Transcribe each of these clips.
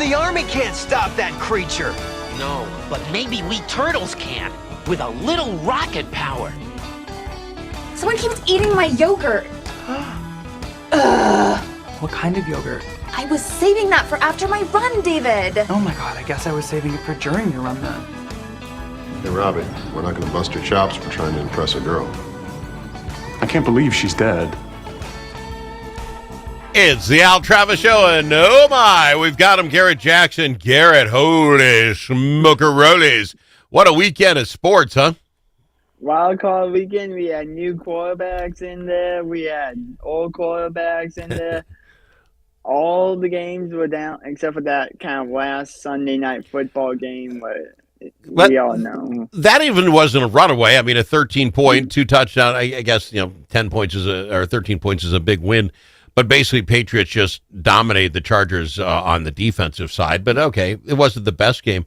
the Army can't stop that creature. No, but maybe we turtles can, with a little rocket power. Someone keeps eating my yogurt. What kind of yogurt? I was saving that for after my run, David. Oh my god, I guess I was saving it for during your run then. Hey, Robbie, we're not gonna bust your chops for trying to impress a girl. I can't believe she's dead. It's the Al Travis Show, and oh my, we've got him, Garrett Jax. Garrett, holy smokerolies. What a weekend of sports, huh? Wild card weekend, we had new quarterbacks in there. We had old quarterbacks in there. All the games were down except for that kind of last Sunday night football game where we all know. That even wasn't a runaway. I mean, a 13-point, 2 touchdown. I guess, 10 points or 13 points is a big win. But basically, Patriots just dominated the Chargers on the defensive side. But okay, it wasn't the best game.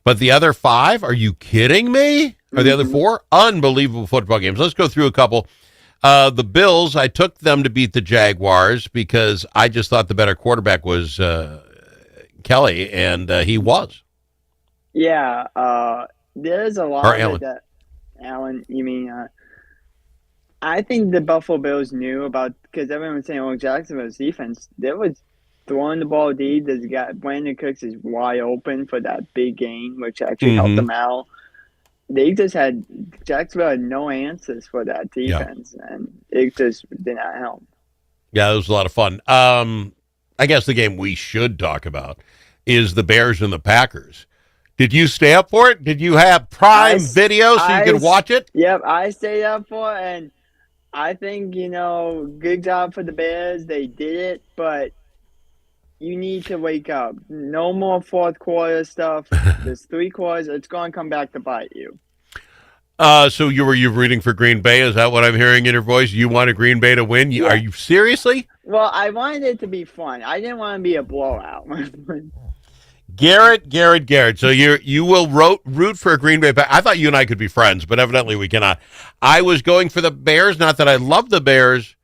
But the other 5, are you kidding me? Or the other 4? Unbelievable football games. Let's go through a couple. The Bills, I took them to beat the Jaguars because I just thought the better quarterback was Kelly, and he was. Yeah, there's a lot Or of Allen. it that Allen, you mean? I think the Buffalo Bills knew about because everyone was saying, "Oh, Jacksonville's defense." They was throwing the ball deep. This guy Brandon Cooks is wide open for that big gain, which actually helped them out. They just had Jacksonville had no answers for that defense, and it just did not help. Yeah, it was a lot of fun. I guess the game we should talk about is the Bears and the Packers. Did you stay up for it? Did you have Prime Video so you could watch it? Yep, I stayed up for it, and I think, good job for the Bears. They did it, but you need to wake up. No more fourth quarter stuff. There's 3 quarters. It's going to come back to bite you. So you were rooting for Green Bay? Is that what I'm hearing in your voice? You wanted Green Bay to win? Yeah. Are you seriously? Well, I wanted it to be fun. I didn't want to be a blowout. Garrett. So you will root for a Green Bay. I thought you and I could be friends, but evidently we cannot. I was going for the Bears. Not that I love the Bears,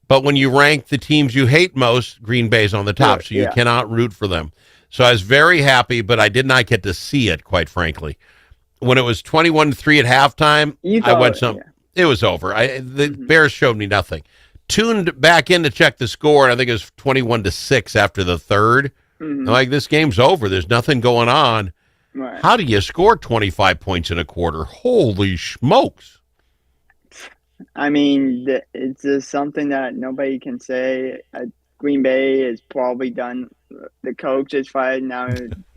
but when you rank the teams you hate most, Green Bay's on the top, so you cannot root for them. So I was very happy, but I did not get to see it, quite frankly. When it was 21-3 at halftime, I went it was over. The Bears showed me nothing. Tuned back in to check the score, and I think it was 21-6 after the third. I'm like, this game's over. There's nothing going on. Right. How do you score 25 points in a quarter? Holy smokes. I mean, it's just something that nobody can say. Green Bay is probably done. The coach is fired now,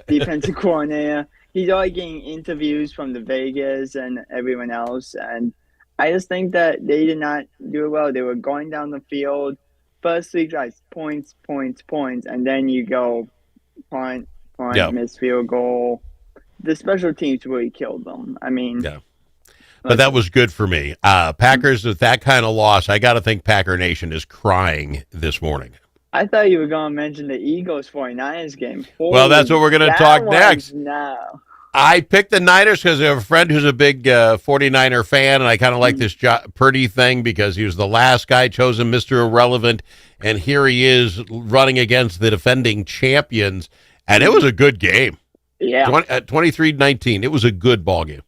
defensive coordinator. He's already getting interviews from the Vegas and everyone else. And I just think that they did not do well. They were going down the field. First 3 drives, points, and then you go punt, missed field goal. The special teams really killed them. I mean, but that was good for me. Packers with that kind of loss, I got to think Packer Nation is crying this morning. I thought you were going to mention the Eagles 49ers game. Well, that's what we're going to talk next. No. I picked the Niners because I have a friend who's a big 49er fan, and I kind of like this Purdy thing because he was the last guy chosen Mr. Irrelevant, and here he is running against the defending champions, and it was a good game. Yeah. 23-19. It was a good ball game.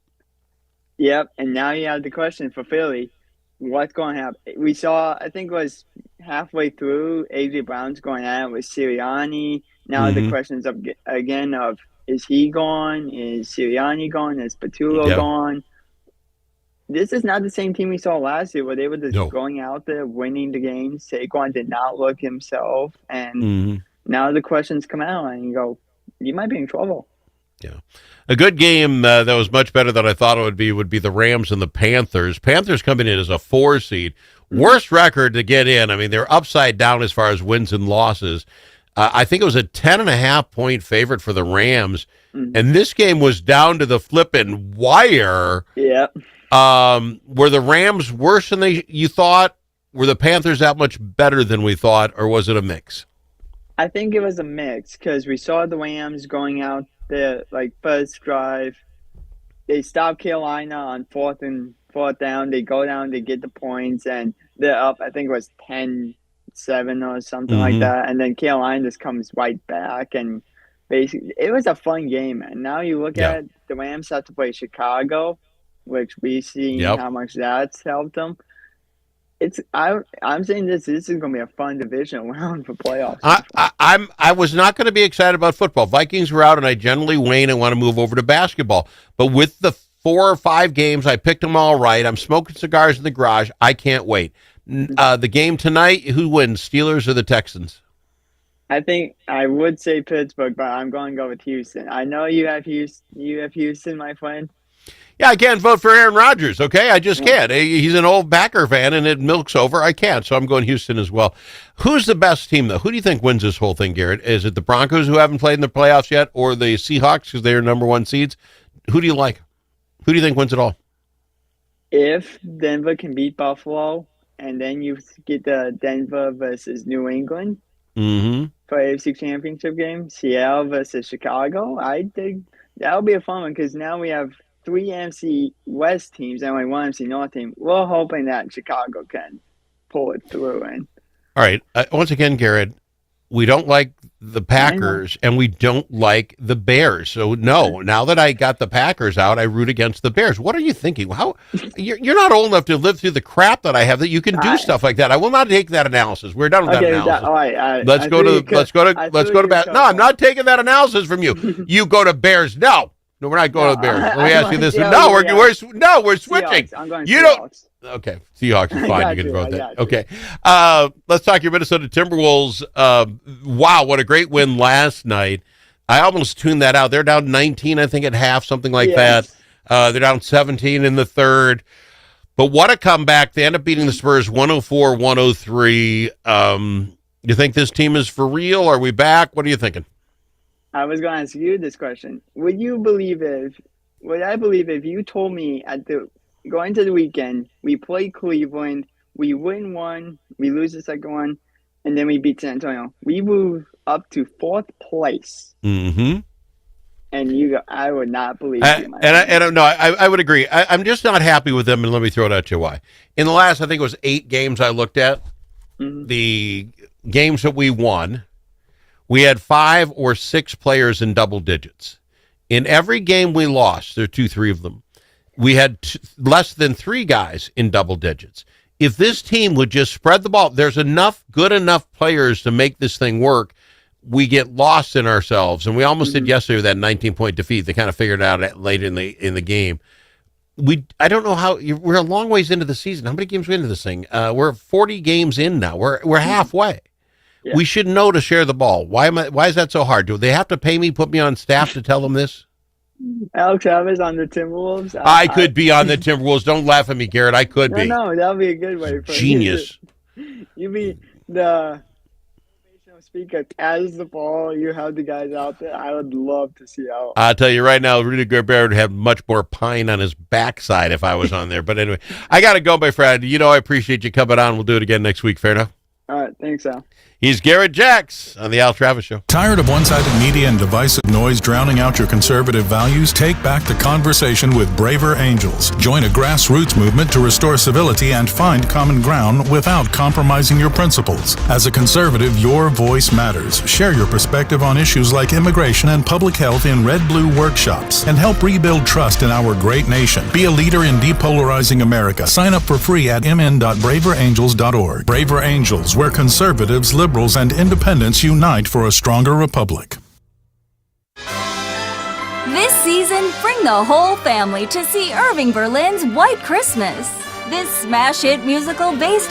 Yep, and now you have the question for Philly. What's going to happen? We saw, I think it was halfway through, A.J. Brown's going at it with Sirianni. Now the question's up again of, is he gone? Is Sirianni gone? Is Patullo gone? This is not the same team we saw last year where they were just going out there winning the game. Saquon did not look himself. And now the questions come out and you go, you might be in trouble. Yeah. A good game that was much better than I thought it would be the Rams and the Panthers. Panthers coming in as a 4 seed. Worst record to get in. I mean, they're upside down as far as wins and losses. I think it was a 10.5 point favorite for the Rams. And this game was down to the flipping wire. Yeah. Were the Rams worse than you thought? Were the Panthers that much better than we thought, or was it a mix? I think it was a mix because we saw the Rams going out there, like, first drive. They stopped Carolina on fourth down. They go down, they get the points, and they're up, I think it was 10-7 or something like that. And then Carolina just comes right back, and basically, it was a fun game. And now you look Yeah. at the Rams have to play Chicago, which we've seen Yep. how much that's helped them. I'm saying this is going to be a fun division round for playoffs. I was not going to be excited about football. Vikings were out, and I generally wane and want to move over to basketball. But with the 4 or 5 games, I picked them all right. I'm smoking cigars in the garage. I can't wait. The game tonight, who wins, Steelers or the Texans? I think I would say Pittsburgh, but I'm going to go with Houston. I know you have Houston, my friend. Yeah, I can't vote for Aaron Rodgers, okay? I just can't. He's an old Packer fan, and it milks over. I can't, so I'm going Houston as well. Who's the best team, though? Who do you think wins this whole thing, Garrett? Is it the Broncos, who haven't played in the playoffs yet, or the Seahawks, because they're number 1 seeds? Who do you like? Who do you think wins it all? If Denver can beat Buffalo, and then you get the Denver versus New England for AFC Championship game, Seattle versus Chicago, I think that'll be a fun one because now we have 3 NFC West teams and only 1 NFC North team. We're hoping that Chicago can pull it through. And all right. Once again, Garrett, we don't like the Packers and we don't like the Bears. So, no, now that I got the Packers out, I root against the Bears. What are you thinking? How you're not old enough to live through the crap that I have that you can do stuff like that. I will not take that analysis. We're done with that analysis. All right. Let's go to bat. No, I'm not taking that analysis from you. You go to Bears. No, we're not going to the Bears. Let me ask you this. No, we're switching. Seahawks. I'm going you Seahawks. don't. Okay, Seahawks is fine. You can vote that. you. Okay, let's talk your Minnesota Timberwolves. Wow, what a great win last night. I almost tuned that out. They're down 19, I think, at half, something like that. They're down 17 in the third. But what a comeback. They end up beating the Spurs 104-103. You think this team is for real? Are we back? What are you thinking? I was going to ask you this question. Would I believe if you told me going to the weekend, we play Cleveland, we win 1, we lose the second one, and then we beat San Antonio. We move up to 4th place. Mm-hmm. And I would not believe you. I would agree. I'm just not happy with them, and let me throw it at you why. In the last, I think it was 8 games I looked at, the games that we won, we had 5 or 6 players in double digits. In every game we lost, there are 2-3 of them, we had less than 3 guys in double digits. If this team would just spread the ball, there's good enough players to make this thing work. We get lost in ourselves, and we almost did yesterday with that 19-point defeat. They kind of figured it out late in the game. I don't know how we're a long ways into the season. How many games are we into this thing? We're 40 games in now. We're halfway. Yeah. We should know to share the ball. Why is that so hard? Do they have to pay me, put me on staff to tell them this? Alex Travis on the Timberwolves. I could be on the Timberwolves. Don't laugh at me, Garrett. I could be. No, that would be a good way for genius. You be the motivational speaker as the ball. You have the guys out there. I would love to see how. I'll tell you right now, Rudy Gobert would have much more pine on his backside if I was on there. But anyway, I got to go, my friend. I appreciate you coming on. We'll do it again next week. Fair enough? All right. Thanks, Al. He's Garrett Jax on the Al Travis Show. Tired of one-sided media and divisive noise drowning out your conservative values? Take back the conversation with Braver Angels. Join a grassroots movement to restore civility and find common ground without compromising your principles. As a conservative, your voice matters. Share your perspective on issues like immigration and public health in red-blue workshops and help rebuild trust in our great nation. Be a leader in depolarizing America. Sign up for free at mn.braverangels.org. Braver Angels, where conservatives, liberals, and independents unite for a stronger republic. This season, bring the whole family to see Irving Berlin's White Christmas. This smash hit musical based